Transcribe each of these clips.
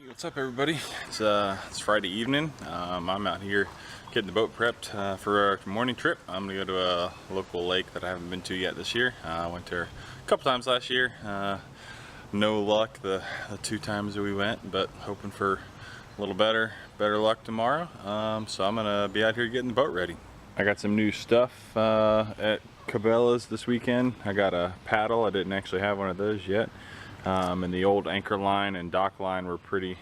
What's up, everybody? It's Friday evening. I'm out here getting the boat prepped for our morning trip. I'm gonna go to a local lake that I haven't been to yet this year. I went there a couple times last year. No luck the 2 times that we went, but hoping for a little better luck tomorrow. So I'm gonna be out here getting the boat ready. I got some new stuff at Cabela's this weekend. I got a paddle. I didn't actually have one of those yet. And the old anchor line and dock line were pretty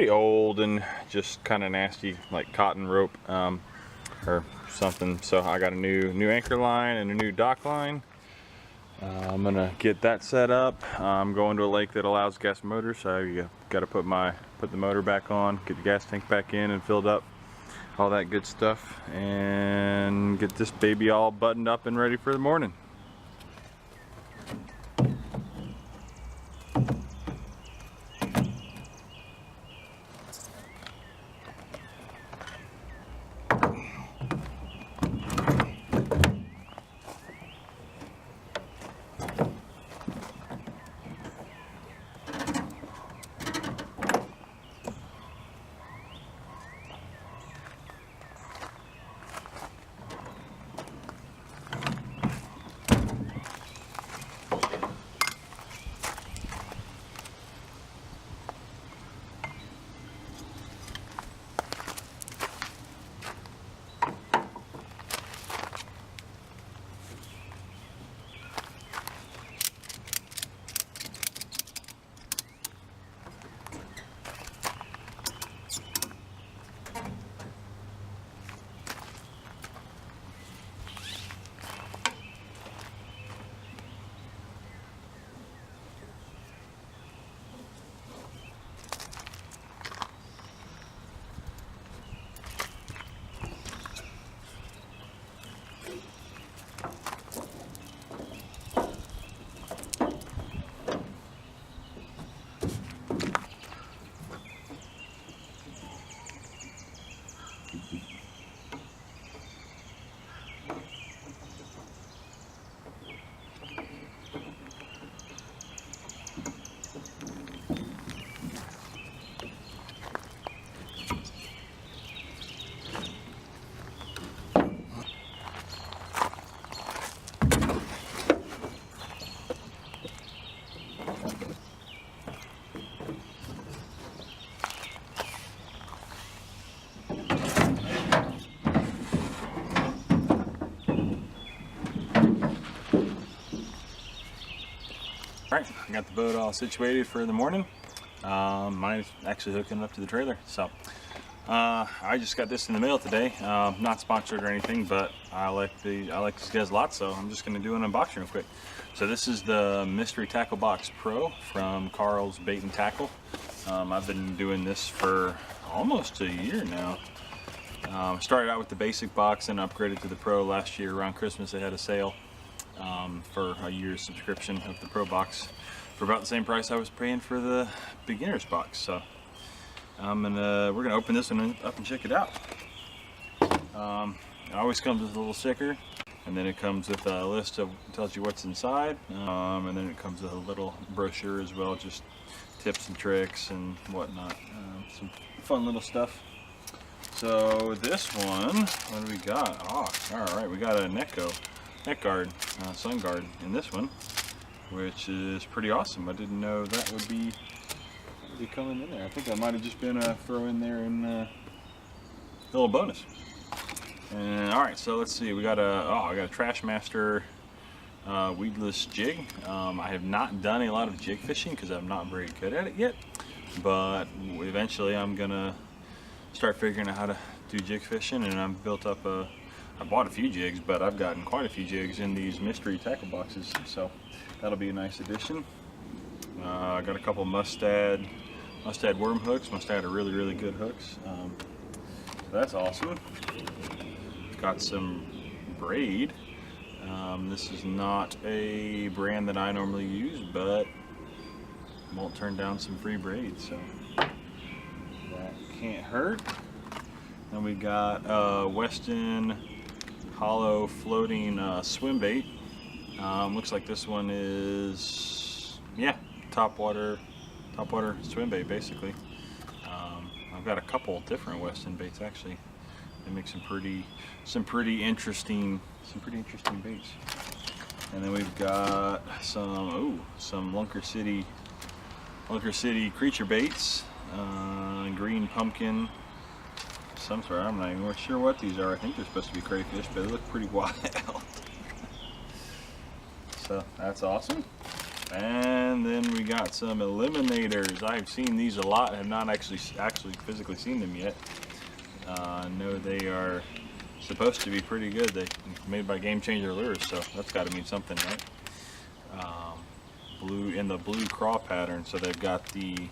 old and just kind of nasty, like cotton rope or something. So I got a new anchor line and a new dock line. I'm gonna get that set up. I'm going to a lake that allows gas motors, so you got to put the motor back on, get the gas tank back in and filled up, all that good stuff, and get this baby all buttoned up and ready for the morning. Alright, I got the boat all situated for the morning. Mine's actually hooking up to the trailer. So I just got this in the mail today. Not sponsored or anything, but I like these guys a lot, so I'm just going to do an unboxing real quick. So this is the Mystery Tackle Box Pro from Carl's Bait and Tackle. I've been doing this for almost a year now. Started out with the basic box and upgraded to the Pro last year around Christmas. They had a sale for a year's subscription of the Pro box for about the same price I was paying for the beginner's box. So we're gonna open this one up and check it out. It always comes with a little sticker, and then it comes with a list of, tells you what's inside, and then it comes with a little brochure as well, just tips and tricks and whatnot. Some fun little stuff. So this one, what do we got? Oh, all right, we got a neck guard, sun guard in this one, which is pretty awesome. I didn't know that would be coming in there. I think that might have just been a throw in there and a little bonus. And all right, so let's see. We got I got a Trashmaster weedless jig. I have not done a lot of jig fishing because I'm not very good at it yet, but eventually I'm gonna start figuring out how to do jig fishing, and I'm built up I bought a few jigs, but I've gotten quite a few jigs in these mystery tackle boxes, so that'll be a nice addition. I got a couple Mustad worm hooks. Mustad are really good hooks. So that's awesome. Got some braid. This is not a brand that I normally use, but won't turn down some free braid, so that can't hurt. Then we got Weston Hollow floating swim bait. Looks like this one is, yeah, top water topwater swim bait basically. I've got a couple different Weston baits actually. They make some pretty interesting baits. And then we've got some Lunker City creature baits, green pumpkin, some sort. I'm not even sure what these are. I think they're supposed to be crayfish, but they look pretty wild. So that's awesome. And then we got some eliminators. I've seen these a lot. I have not actually physically seen them yet. I know they are supposed to be pretty good. They're made by Game Changer Lures, so that's got to mean something, right? Blue in the blue craw pattern. So they've got the.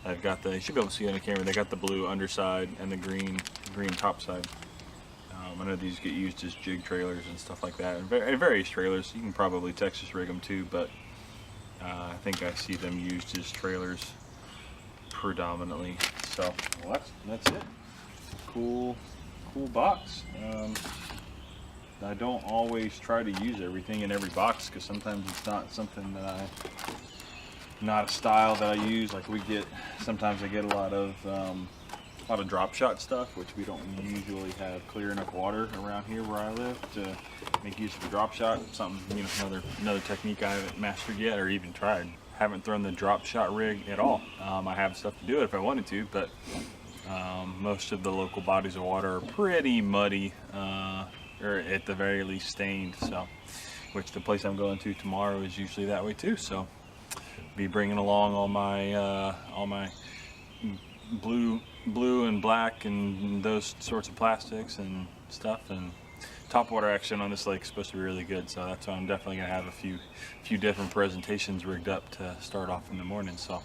You should be able to see on the camera. They got the blue underside and the green top side. I know these get used as jig trailers and stuff like that, and various trailers. You can probably Texas rig them too, but I think I see them used as trailers predominantly. So well, that's it. Cool box. I don't always try to use everything in every box because sometimes it's not something that not a style that I use. Like sometimes I get a lot of drop shot stuff, which we don't usually have clear enough water around here where I live to make use of a drop shot. Something, you know, another technique I haven't mastered yet or even tried. Haven't thrown the drop shot rig at all. I have stuff to do it if I wanted to, but most of the local bodies of water are pretty muddy, or at the very least stained. So, which the place I'm going to tomorrow is usually that way too. So, be bringing along all my blue and black and those sorts of plastics and stuff. And topwater action on this lake is supposed to be really good, so that's why I'm definitely gonna have a few different presentations rigged up to start off in the morning. So,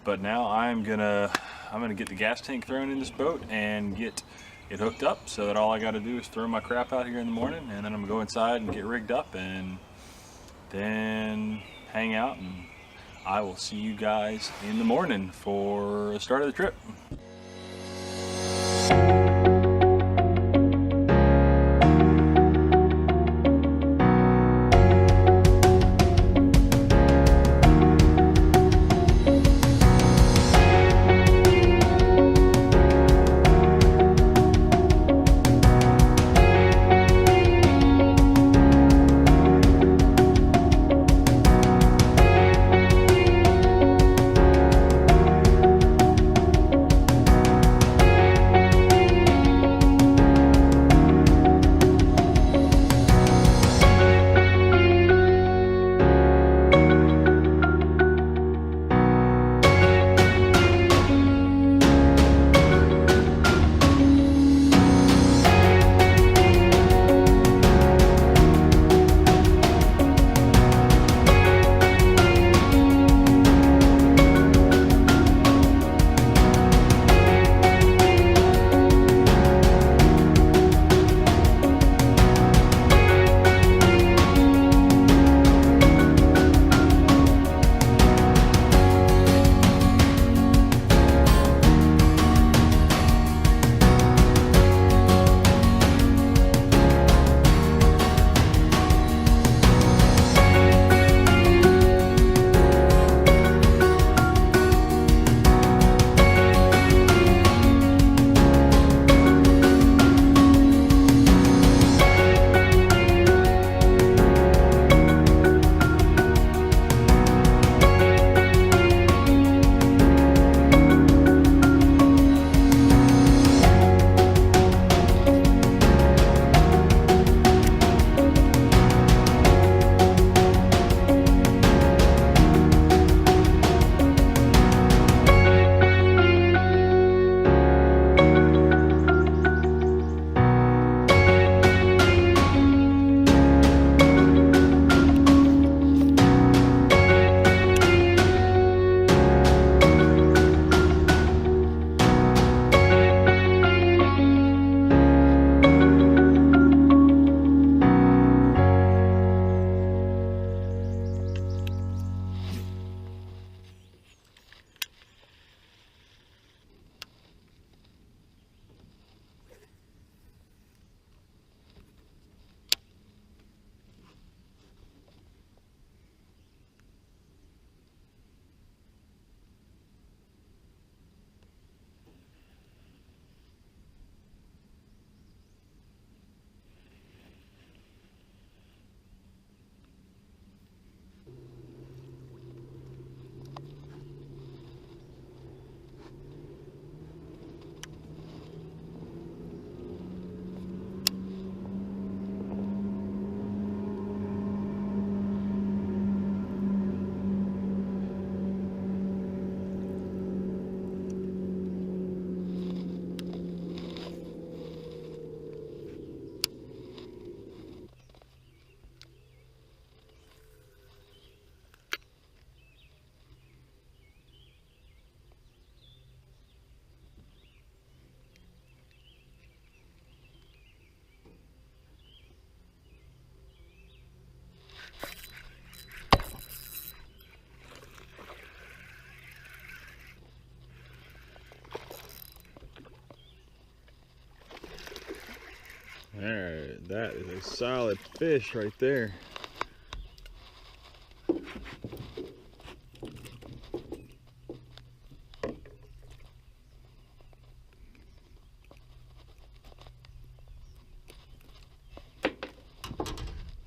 but now I'm gonna get the gas tank thrown in this boat and get it hooked up, so that all I got to do is throw my crap out here in the morning, and then I'm gonna go inside and get rigged up and then hang out, and I will see you guys in the morning for the start of the trip. Alright, that is a solid fish right there.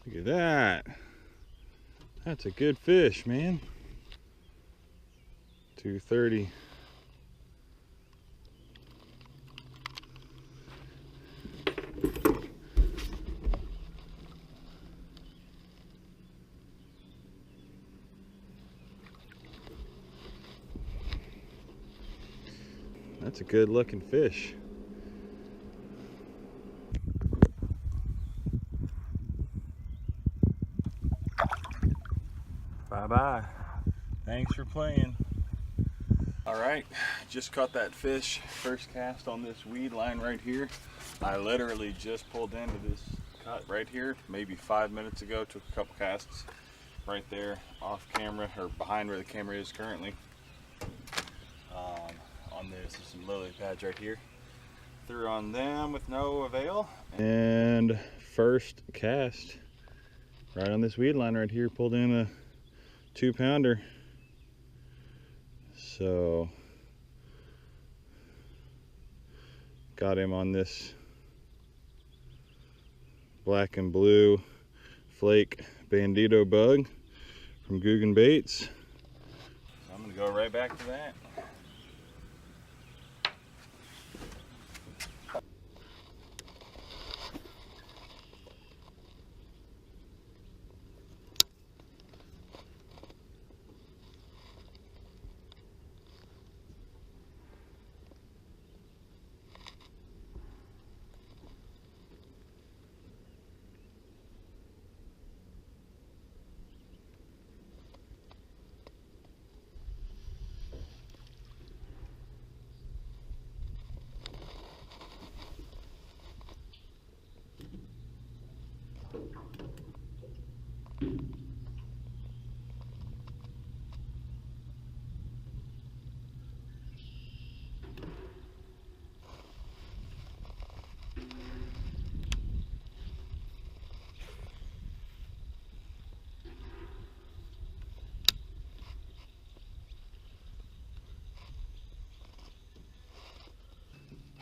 Look at that. That's a good fish, man. 230. That's a good looking fish. Bye-bye. Thanks for playing. All right, just caught that fish. First cast on this weed line right here. I literally just pulled into this cut right here, maybe 5 minutes ago. Took a couple casts right there off camera, or behind where the camera is currently. On this, there's some lily pads right here. Threw on them with no avail. And first cast right on this weed line right here, pulled in a 2-pounder. So got him on this black and blue flake bandito bug from Googan Baits. So I'm gonna go right back to that.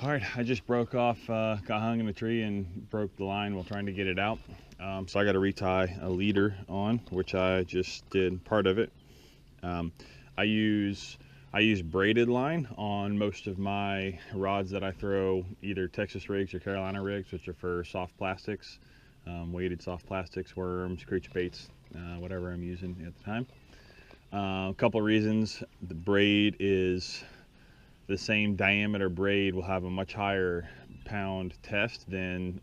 All right, I just broke off, got hung in the tree and broke the line while trying to get it out. So I got to retie a leader on, which I just did part of it. I use braided line on most of my rods that I throw, either Texas rigs or Carolina rigs, which are for soft plastics, weighted soft plastics, worms, creature baits, whatever I'm using at the time. A couple of reasons. The braid is the same diameter braid will have a much higher pound test than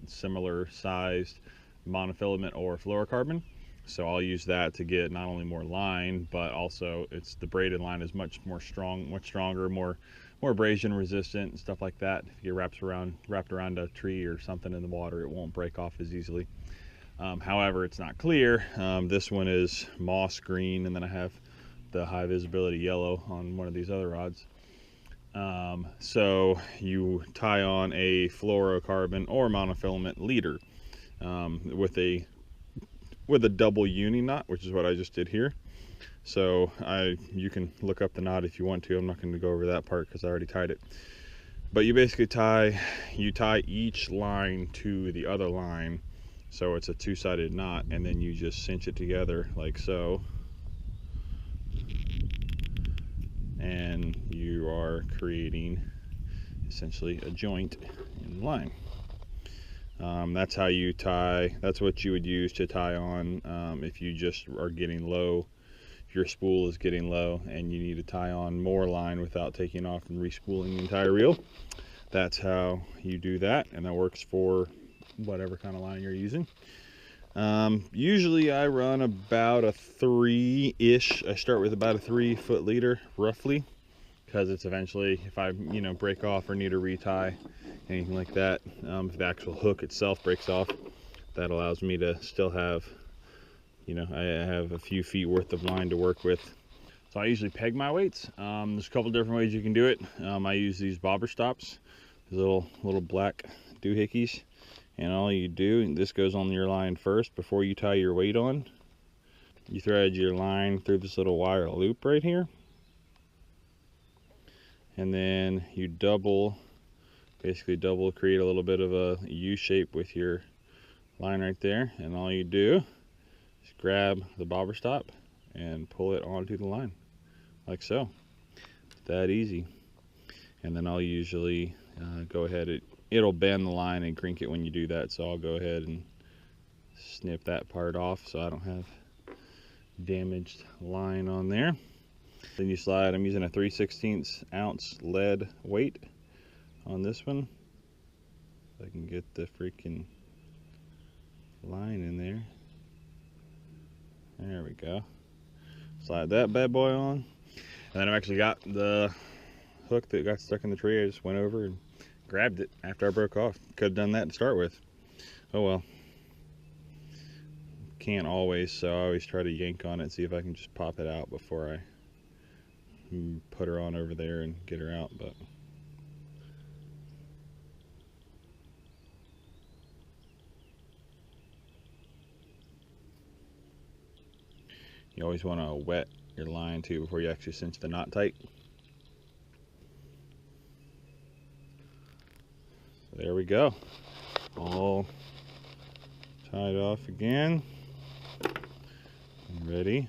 similar sized monofilament or fluorocarbon. So I'll use that to get not only more line, but also the braided line is much stronger, more abrasion resistant and stuff like that. If you get wrapped around a tree or something in the water, it won't break off as easily. However, it's not clear. This one is moss green, and then I have the high visibility yellow on one of these other rods. So you tie on a fluorocarbon or monofilament leader with a double uni knot, which is what I just did here. So you can look up the knot if you want to. I'm not going to go over that part because I already tied it. But you basically tie each line to the other line, so it's a two-sided knot, and then you just cinch it together like so. And you are creating essentially a joint in the line. That's how you tie. That's what you would use to tie on if you just are getting low, if your spool is getting low and you need to tie on more line without taking off and respooling the entire reel. That's how you do that, and that works for whatever kind of line you're using. Usually I run about a 3-ish. I start with about a 3-foot leader roughly, because it's eventually, if I break off or need to retie, anything like that, if the actual hook itself breaks off, that allows me to still have, I have a few feet worth of line to work with. So I usually peg my weights. There's a couple different ways you can do it. I use these bobber stops, these little black doohickeys, And all you do, and this goes on your line first before you tie your weight on, you thread your line through this little wire loop right here. And then you basically double, create a little bit of a U shape with your line right there. And all you do is grab the bobber stop and pull it onto the line, like so. It's that easy. And then I'll usually go ahead, it'll bend the line and crink it when you do that, so I'll go ahead and snip that part off so I don't have damaged line on there. Then you slide, I'm using a 3/16 ounce lead weight on this one. If I can get the freaking line in there. There we go. Slide that bad boy on. And then I've actually got the hook that got stuck in the tree. I just went over and grabbed it after I broke off. Could have done that to start with. Oh well. Can't always, so I always try to yank on it and see if I can just pop it out before I put her on over there and get her out. But you always want to wet your line too before you actually cinch the knot tight. There we go, all tied off again and ready.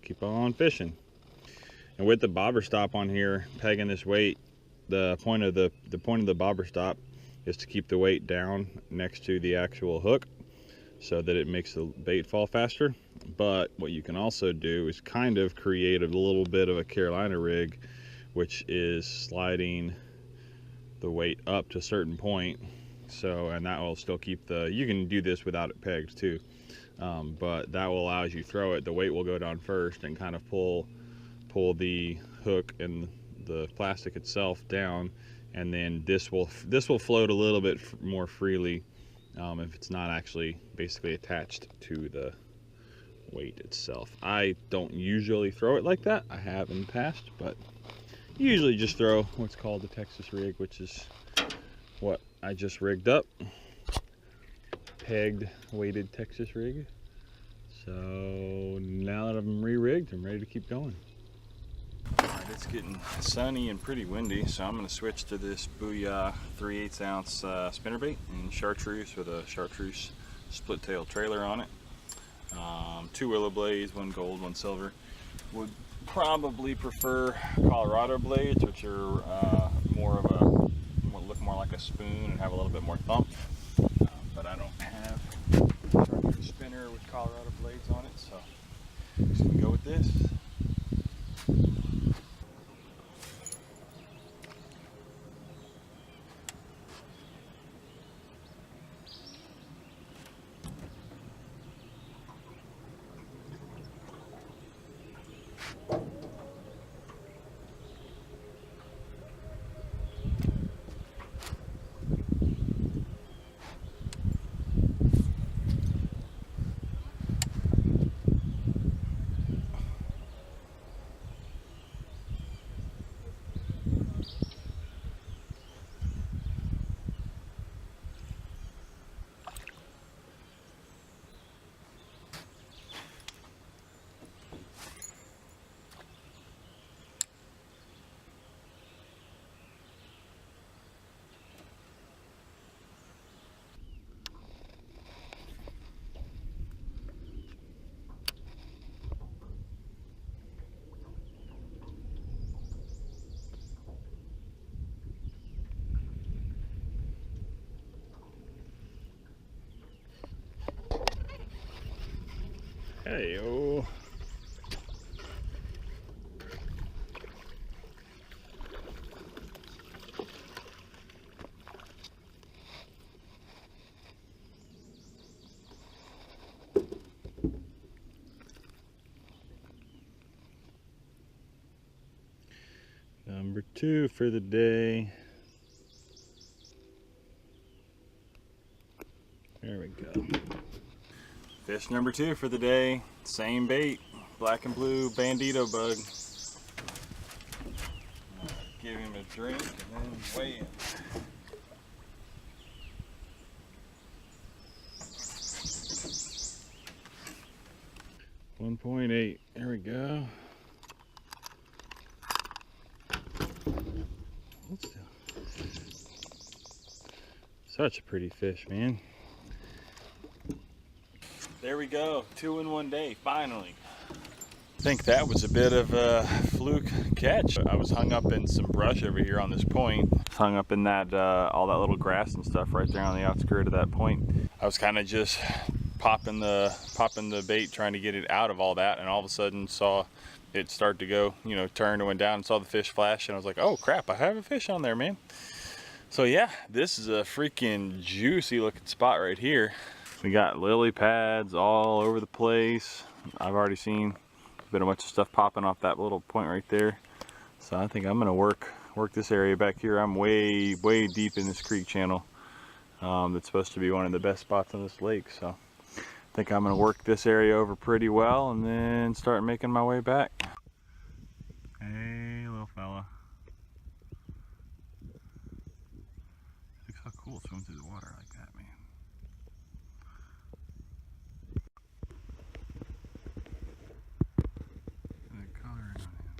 Keep on fishing. And with the bobber stop on here, pegging this weight, the point of the bobber stop is to keep the weight down next to the actual hook so that it makes the bait fall faster. But what you can also do is kind of create a little bit of a Carolina rig, which is sliding the weight up to a certain point, so, and that will still keep you can do this without it pegged too, but that will allow, as you throw it, the weight will go down first and kind of pull the hook and the plastic itself down, and then this will float a little bit more freely if it's not actually basically attached to the weight itself. I don't usually throw it like that. I have in the past, but usually just throw what's called the Texas rig, which is what I just rigged up. Pegged, weighted Texas rig. So now that I'm re-rigged, I'm ready to keep going. Alright, it's getting sunny and pretty windy, so I'm going to switch to this Booyah 3/8 ounce spinnerbait and chartreuse with a chartreuse split tail trailer on it. 2 willow blades, 1 gold, 1 silver. Would probably prefer Colorado blades, which are look more like a spoon and have a little bit more thump. But I don't have a chartreuse spinner with Colorado blades on it, so I'm just gonna go with this. Hey-o. Number 2 for the day. There we go. Fish number 2 for the day. Same bait, black and blue bandito bug. Give him a drink and then weigh him. 1.8. There we go. Such a pretty fish, man. There we go, 2 in 1 day, finally. I think that was a bit of a fluke catch. I was hung up in some brush over here on this point. Hung up in that, all that little grass and stuff right there on the outskirt of that point. I was kind of just popping the bait, trying to get it out of all that, and all of a sudden saw it start to go, you know, turned and went down and saw the fish flash, and I was like, oh crap, I have a fish on there, man. So yeah, this is a freaking juicy looking spot right here. We got lily pads all over the place. I've already seen a bunch of stuff popping off that little point right there. So I think I'm gonna work this area back here. I'm way deep in this creek channel. That's supposed to be one of the best spots on this lake. So I think I'm gonna work this area over pretty well and then start making my way back. Hey, little fella. Look how cool swimming through the water like that, man. And the coloring on him.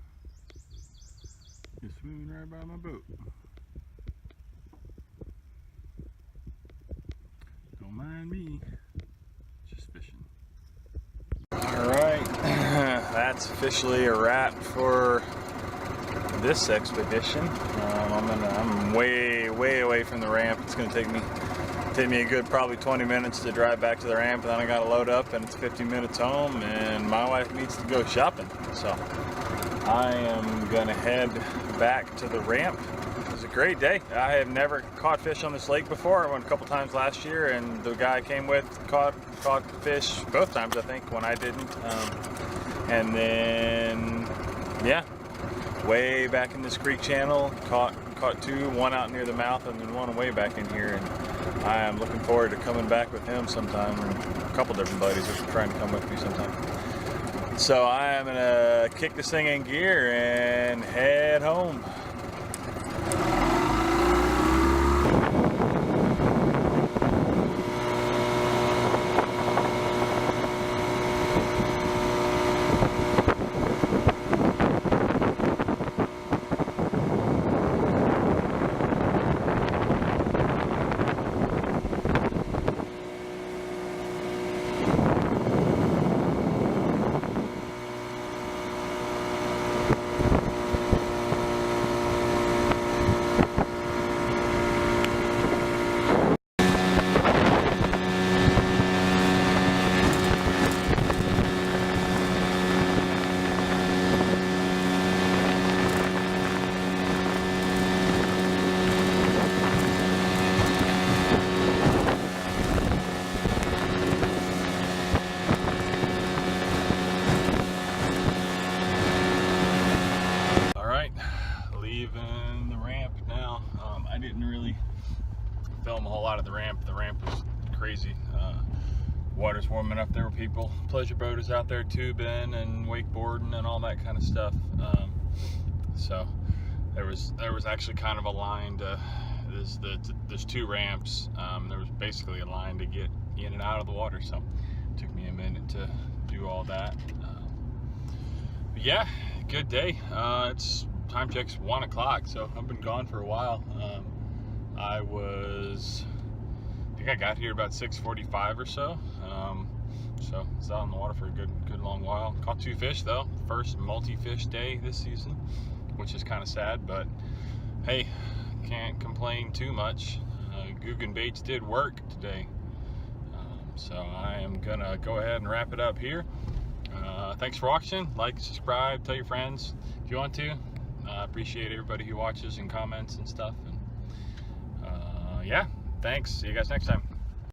He's swimming right by my boat. Don't mind me. Just fishing. Alright, that's officially a wrap for this expedition. I'm way away from the ramp. It's gonna take me a good probably 20 minutes to drive back to the ramp, and then I gotta load up and it's 15 minutes home, and my wife needs to go shopping. So I am gonna head back to the ramp. It was a great day. I have never caught fish on this lake before. I went a couple times last year, and the guy I came with caught fish both times, I think, when I didn't. And then, yeah, way back in this creek channel, caught 2, one out near the mouth and then one way back in here. And I am looking forward to coming back with him sometime, and a couple different buddies are trying to come with me sometime. So I am gonna kick this thing in gear and head home. Leaving the ramp now. I didn't really film a whole lot of the ramp. The ramp was crazy. Water's warming up. There were people, pleasure boaters out there tubing and wakeboarding and all that kind of stuff. So there was actually kind of a line to there's 2 ramps. There was basically a line to get in and out of the water. So it took me a minute to do all that. But yeah, good day. It's time check's 1 o'clock, so I've been gone for a while. I think I got here about 6:45 or so. So I was out on the water for a good long while. Caught 2 fish though. First multi-fish day this season, which is kind of sad, but hey, can't complain too much. Googan baits did work today. So I am gonna go ahead and wrap it up here. Thanks for watching. Like, subscribe, tell your friends if you want to. I appreciate everybody who watches and comments and stuff. And yeah, thanks. See you guys next time.